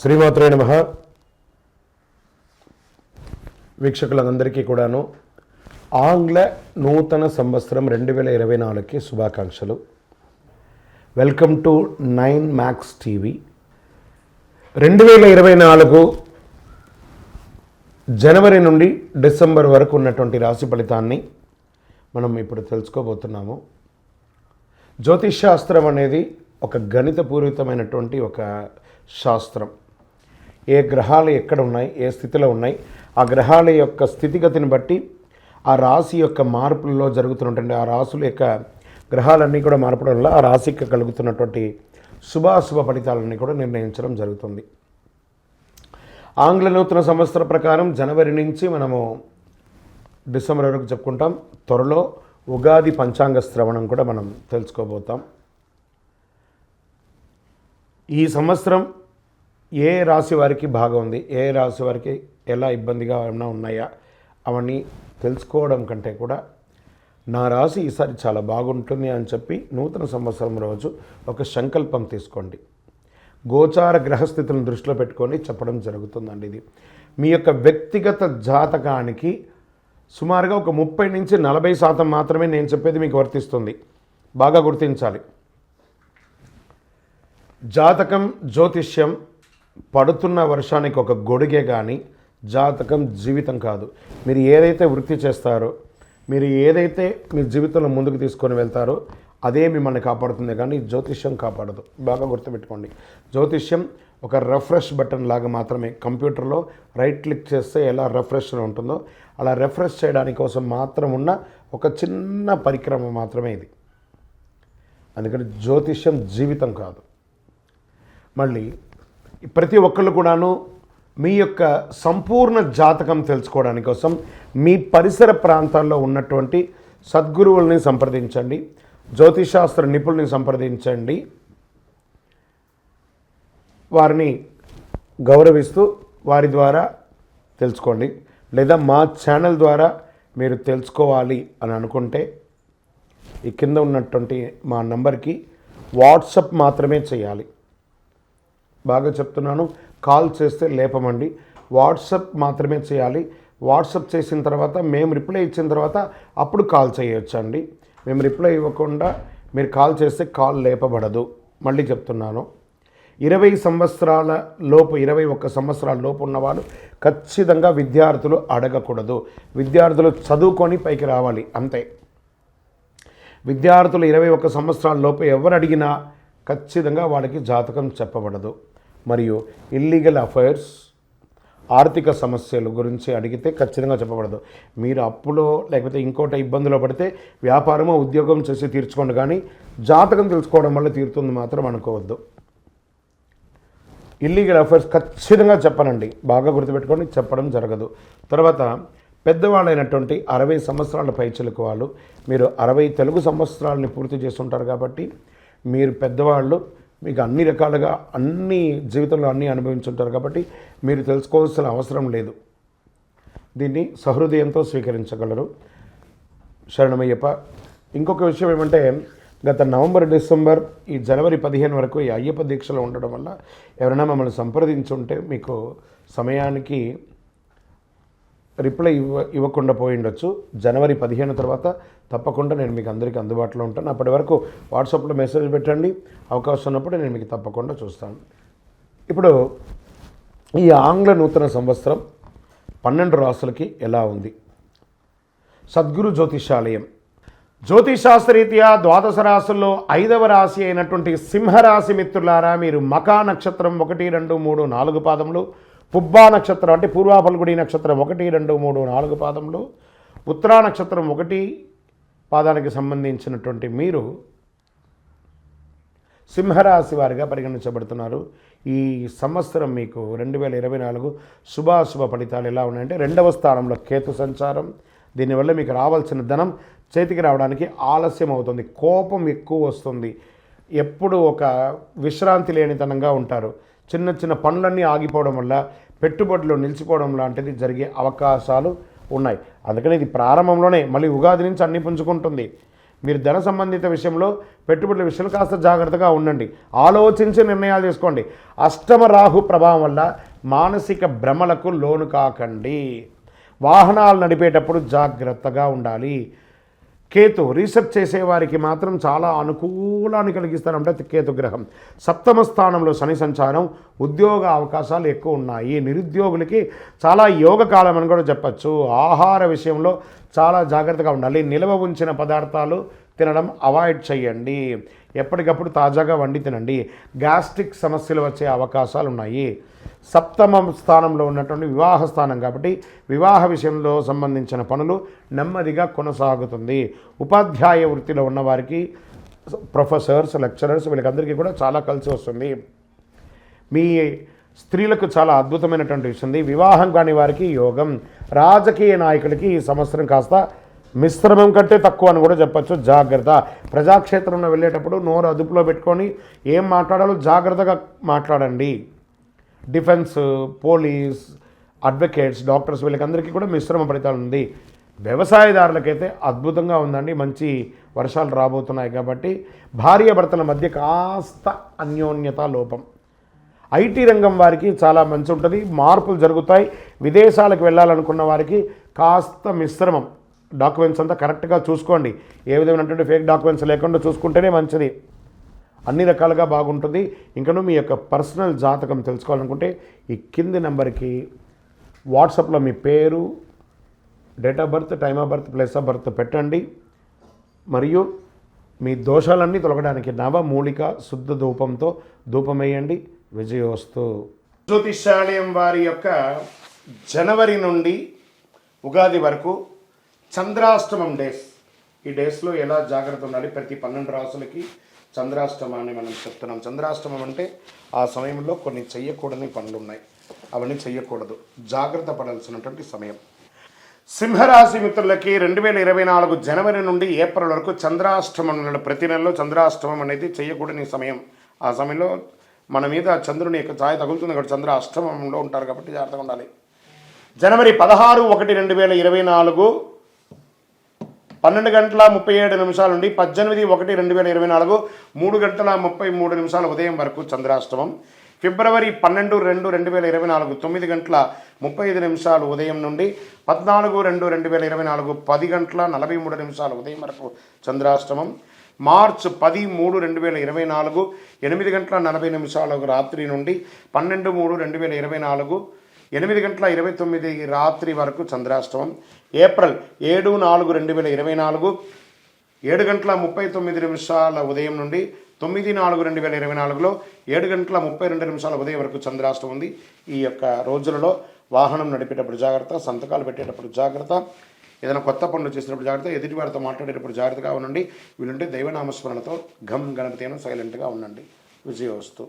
శ్రీమాత్రే నమః. వీక్షకులందరికీ కూడాను ఆంగ్ల నూతన సంవత్సరం 2024కి శుభాకాంక్షలు. Welcome to 9 max TV. 2024 జనవరి నుండి డిసెంబర్ వరకు ఉన్నటువంటి రాశి ఫలితాన్ని మనం ఇప్పుడు తెలుసుకోబోతున్నాము. జ్యోతిష్ శాస్త్రం అనేది ఒక గణితపూరితమైనటువంటి ఒక శాస్త్రం. ఏ గ్రహాలు ఎక్కడ ఉన్నాయి, ఏ స్థితిలో ఉన్నాయి, ఆ గ్రహాల యొక్క స్థితిగతిని బట్టి ఆ రాశి యొక్క మార్పులలో జరుగుతున్నటువంటి ఆ రాశుల యొక్క గ్రహాలన్నీ కూడా మార్పడం వల్ల ఆ రాశికి కలుగుతున్నటువంటి శుభాశుభ ఫలితాలన్నీ కూడా నిర్ణయించడం జరుగుతుంది. ఆంగ్ల నూతన సంవత్సర ప్రకారం జనవరి నుంచి మనము డిసెంబర్ వరకు చెప్పుకుంటాం. త్వరలో ఉగాది పంచాంగ శ్రవణం కూడా మనం తెలుసుకోబోతాం. ఈ సంవత్సరం ఏ రాశి వారికి బాగా ఉంది, ఏ రాశి వారికి ఎలా ఇబ్బందిగా ఏమైనా ఉన్నాయా అవన్నీ తెలుసుకోవడం కంటే కూడా నా రాశి ఈసారి చాలా బాగుంటుంది అని చెప్పి నూతన సంవత్సరం రోజు ఒక సంకల్పం తీసుకోండి. గోచార గ్రహస్థితులను దృష్టిలో పెట్టుకొని చెప్పడం జరుగుతుందండి. ఇది మీ యొక్క వ్యక్తిగత జాతకానికి సుమారుగా ఒక 30 నుంచి 40% మాత్రమే నేను చెప్పేది మీకు వర్తిస్తుంది. బాగా గుర్తించాలి. జాతకం, జ్యోతిష్యం పడుతున్న వర్షానికి ఒక గొడుగే కానీ జాతకం జీవితం కాదు. మీరు ఏదైతే వృత్తి చేస్తారో, మీరు ఏదైతే మీ జీవితంలో ముందుకు తీసుకొని వెళ్తారో అదే మిమ్మల్ని కాపాడుతుంది, కానీ జ్యోతిష్యం కాపాడదు. బాగా గుర్తుపెట్టుకోండి. జ్యోతిష్యం ఒక రిఫ్రెష్ బటన్ లాగా మాత్రమే. కంప్యూటర్లో రైట్ క్లిక్ చేస్తే ఎలా రిఫ్రెష్ ఉంటుందో అలా రిఫ్రెష్ చేయడానికి కోసం మాత్రం ఉన్న ఒక చిన్న పరిక్రమ మాత్రమే ఇది. అందుకని జ్యోతిష్యం జీవితం కాదు. మళ్ళీ ప్రతి ఒక్కళ్ళు కూడాను మీ యొక్క సంపూర్ణ జాతకం తెలుసుకోవడానికి కోసం మీ పరిసర ప్రాంతాల్లో ఉన్నటువంటి సద్గురువుల్ని సంప్రదించండి, జ్యోతిషాస్త్ర నిపుణుల్ని సంప్రదించండి. వారిని గౌరవిస్తూ వారి ద్వారా తెలుసుకోండి. లేదా మా ఛానల్ ద్వారా మీరు తెలుసుకోవాలి అని అనుకుంటే ఈ కింద ఉన్నటువంటి మా నంబర్కి వాట్సప్ మాత్రమే చేయాలి. బాగా చెప్తున్నాను, కాల్ చేస్తే లేపమండి. వాట్సప్ మాత్రమే చేయాలి. వాట్సప్ చేసిన తర్వాత మేము రిప్లై ఇచ్చిన తర్వాత అప్పుడు కాల్ చేయొచ్చండి. మేము రిప్లై ఇవ్వకుండా మీరు కాల్ చేస్తే కాల్ లేపబడదు. మళ్ళీ చెప్తున్నాను, 20 సంవత్సరాల లోపు 21 సంవత్సరాల లోపు ఉన్నవాళ్ళు ఖచ్చితంగా విద్యార్థులు అడగకూడదు. విద్యార్థులు చదువుకొని పైకి రావాలి అంతే. విద్యార్థులు 21 సంవత్సరాల లోపు ఎవరు అడిగినా ఖచ్చితంగా వాళ్ళకి జాతకం చెప్పబడదు. మరియు ఇల్లీగల్ అఫైర్స్, ఆర్థిక సమస్యల గురించి అడిగితే ఖచ్చితంగా చెప్పబడదు. మీరు అప్పులో లేకపోతే ఇంకోటి ఇబ్బందులో పడితే వ్యాపారమో ఉద్యోగం చేసి తీర్చుకోండి, కానీ జాతకం తెలుసుకోవడం వల్ల తీరుతుంది మాత్రం అనుకోవద్దు. ఇల్లీగల్ అఫైర్స్ ఖచ్చితంగా చెప్పనండి. బాగా గుర్తుపెట్టుకొని చెప్పడం జరగదు. తర్వాత పెద్దవాళ్ళైనటువంటి 60 సంవత్సరాల పైచిలకు వాళ్ళు, మీరు 60 తెలుగు సంవత్సరాలని పూర్తి చేస్తుంటారు కాబట్టి మీరు పెద్దవాళ్ళు, మీకు అన్ని రకాలుగా అన్ని జీవితంలో అన్నీ అనుభవించుంటారు కాబట్టి మీరు తెలుసుకోవాల్సిన అవసరం లేదు. దీన్ని సహృదయంతో స్వీకరించగలరు. శరణమయ్యప్ప. ఇంకొక విషయం ఏమంటే, గత నవంబర్, డిసెంబర్, ఈ జనవరి 15 వరకు ఈ అయ్యప్ప దీక్షలో ఉండడం వల్ల ఎవరైనా మమ్మల్ని సంప్రదించుంటే మీకు సమయానికి రిప్లై ఇవ్వకుండా పోయి ఉండొచ్చు. జనవరి 15 తర్వాత తప్పకుండా నేను మీకు అందరికీ అందుబాటులో ఉంటాను. అప్పటి వరకు వాట్సాప్లో మెసేజ్ పెట్టండి. అవకాశం ఉన్నప్పుడు నేను మీకు తప్పకుండా చూస్తాను. ఇప్పుడు ఈ ఆంగ్ల నూతన సంవత్సరం 12 రాశులకి ఎలా ఉంది? సద్గురు జ్యోతిషాలయం జ్యోతిషాస్త్రరీత్యా 12 రాశుల్లో 5వ రాశి అయినటువంటి సింహరాశి మిత్రులారా, మీరు మకా నక్షత్రం 1, 2, 3, 4 పాదములు, పుబ్బా నక్షత్రం అంటే పూర్వ ఫల్గుడి నక్షత్రం 1, 2, 3, 4 పాదములు, ఉత్తరా నక్షత్రం 1 పాదానికి సంబంధించినటువంటి మీరు సింహరాశి వారిగా పరిగణించబడుతున్నారు. ఈ సంవత్సరం మీకు 2024 శుభాశుభ ఫలితాలు ఎలా ఉన్నాయంటే, 2వ స్థానంలో కేతు సంచారం. దీనివల్ల మీకు రావాల్సిన ధనం చేతికి రావడానికి ఆలస్యం అవుతుంది. కోపం ఎక్కువ వస్తుంది. ఎప్పుడు ఒక విశ్రాంతి లేనితనంగా ఉంటారు. చిన్న చిన్న పనులన్నీ ఆగిపోవడం వల్ల పెట్టుబడులు నిలిచిపోవడం లాంటిది జరిగే అవకాశాలు ఉన్నాయి. అందుకని ఇది ప్రారంభంలోనే, మళ్ళీ ఉగాది నుంచి అన్ని పుంజుకుంటుంది. మీరు ధన సంబంధిత విషయంలో పెట్టుబడుల విషయంలో కాస్త జాగ్రత్తగా ఉండండి, ఆలోచించి నిర్ణయాలు తీసుకోండి. అష్టమ రాహు ప్రభావం వల్ల మానసిక భ్రమలకు లోను కాకండి. వాహనాలు నడిపేటప్పుడు జాగ్రత్తగా ఉండాలి. కేతు రీసెర్చ్ చేసేవారికి మాత్రం చాలా అనుకూలాన్ని కలిగిస్తారంటే కేతు గ్రహం. సప్తమ స్థానంలో శని సంచారం, ఉద్యోగ అవకాశాలు ఎక్కువ ఉన్నాయి. నిరుద్యోగులకి చాలా యోగ కాలం అని కూడా చెప్పచ్చు. ఆహార విషయంలో చాలా జాగ్రత్తగా ఉండాలి. నిల్వ ఉంచిన పదార్థాలు తినడం అవాయిడ్ చేయండి. ఎప్పటికప్పుడు తాజాగా వండి తినండి. గ్యాస్ట్రిక్ సమస్యలు వచ్చే అవకాశాలు ఉన్నాయి. సప్తమ స్థానంలో ఉన్నటువంటి వివాహ స్థానం కాబట్టి వివాహ విషయంలో సంబంధించిన పనులు నెమ్మదిగా కొనసాగుతుంది. ఉపాధ్యాయ వృత్తిలో ఉన్నవారికి, ప్రొఫెసర్స్, లెక్చరర్స్, వీళ్ళకందరికీ కూడా చాలా కలిసి వస్తుంది. మీ స్త్రీలకు చాలా అద్భుతమైనటువంటి విషయం. వివాహం కాని వారికి యోగం. రాజకీయ నాయకులకి ఈ సంవత్సరం కాస్త మిశ్రమం కంటే తక్కువ అని కూడా చెప్పచ్చు. జాగ్రత్త. ప్రజాక్షేత్రంలో వెళ్ళేటప్పుడు నోరు అదుపులో పెట్టుకొని ఏం మాట్లాడాలో జాగ్రత్తగా మాట్లాడండి. డిఫెన్స్, పోలీస్, అడ్వకేట్స్, డాక్టర్స్ వీళ్ళకందరికీ కూడా మిశ్రమ ఫలితాలు ఉంది. వ్యవసాయదారులకైతే అద్భుతంగా ఉందండి. మంచి వర్షాలు రాబోతున్నాయి కాబట్టి భార్యాభర్తల మధ్య కాస్త అన్యోన్యత లోపం. ఐటీ రంగం వారికి చాలా మంచి ఉంటుంది, మార్పులు జరుగుతాయి. విదేశాలకు వెళ్ళాలనుకున్న వారికి కాస్త మిశ్రమం. డాక్యుమెంట్స్ అంతా కరెక్ట్గా చూసుకోండి. ఏ విధమైనటువంటి ఫేక్ డాక్యుమెంట్స్ లేకుండా చూసుకుంటేనే మంచిది. అన్ని రకాలుగా బాగుంటుంది. ఇంకనూ మీ యొక్క పర్సనల్ జాతకం తెలుసుకోవాలనుకుంటే ఈ కింది నెంబర్కి వాట్సాప్లో మీ పేరు, date of birth, time of birth, place of birth పెట్టండి. మరియు మీ దోషాలన్నీ తొలగడానికి నవమూలిక శుద్ధ ధూపంతో ధూపం వేయండి. విజయోస్తు. జ్యోతిష్యాలయం వారి యొక్క జనవరి నుండి ఉగాది వరకు చంద్రాష్టమం డేస్. ఈ డేస్లో ఎలా జాగ్రత్త ఉండాలి, ప్రతి 12 రాసులకి చంద్రాష్టమాన్ని మనం చెప్తున్నాం. చంద్రాష్టమం అంటే ఆ సమయంలో కొన్ని చెయ్యకూడని పనులు ఉన్నాయి, అవన్నీ చెయ్యకూడదు, జాగ్రత్త పడాల్సినటువంటి సమయం. సింహరాశి మిత్రులకి 2024 జనవరి నుండి ఏప్రిల్ వరకు చంద్రాష్టమం నెల. ప్రతి నెలలో చంద్రాష్టమం అనేది చెయ్యకూడని సమయం. ఆ సమయంలో మన మీద చంద్రుని యొక్క ఛాయ తగులుతుంది కాబట్టి చంద్ర అష్టమంలో ఉంటారు కాబట్టి జాగ్రత్తగా ఉండాలి. జనవరి 16/1/2024 12:37 నుండి 18/1/2024 3:33 ఉదయం వరకు చంద్రాష్టమం. ఫిబ్రవరి 12/2/2024 9:35 ఉదయం నుండి 14/2/2024 10:43 ఉదయం వరకు చంద్రాష్టమం. మార్చ్ 10/3/2024 8:40 రాత్రి నుండి 12/3/2024 8:29 రాత్రి వరకు చంద్రాష్టమం. ఏప్రిల్ 7/4/2024 7:39 ఉదయం నుండి 9/4/2024 7:32 ఉదయం వరకు చంద్రాష్టమం ఉంది. ఈ యొక్క రోజులలో వాహనం నడిపేటప్పుడు జాగ్రత్త, సంతకాలు పెట్టేటప్పుడు జాగ్రత్త, ఏదైనా కొత్త పనులు చేసినప్పుడు జాగ్రత్త, ఎదుటి వారితో మాట్లాడేటప్పుడు జాగ్రత్తగా ఉండండి. వీలుంటే దైవనామస్మరణతో ఘం గణపతి అని సైలెంట్గా ఉండండి. విజయోస్తు.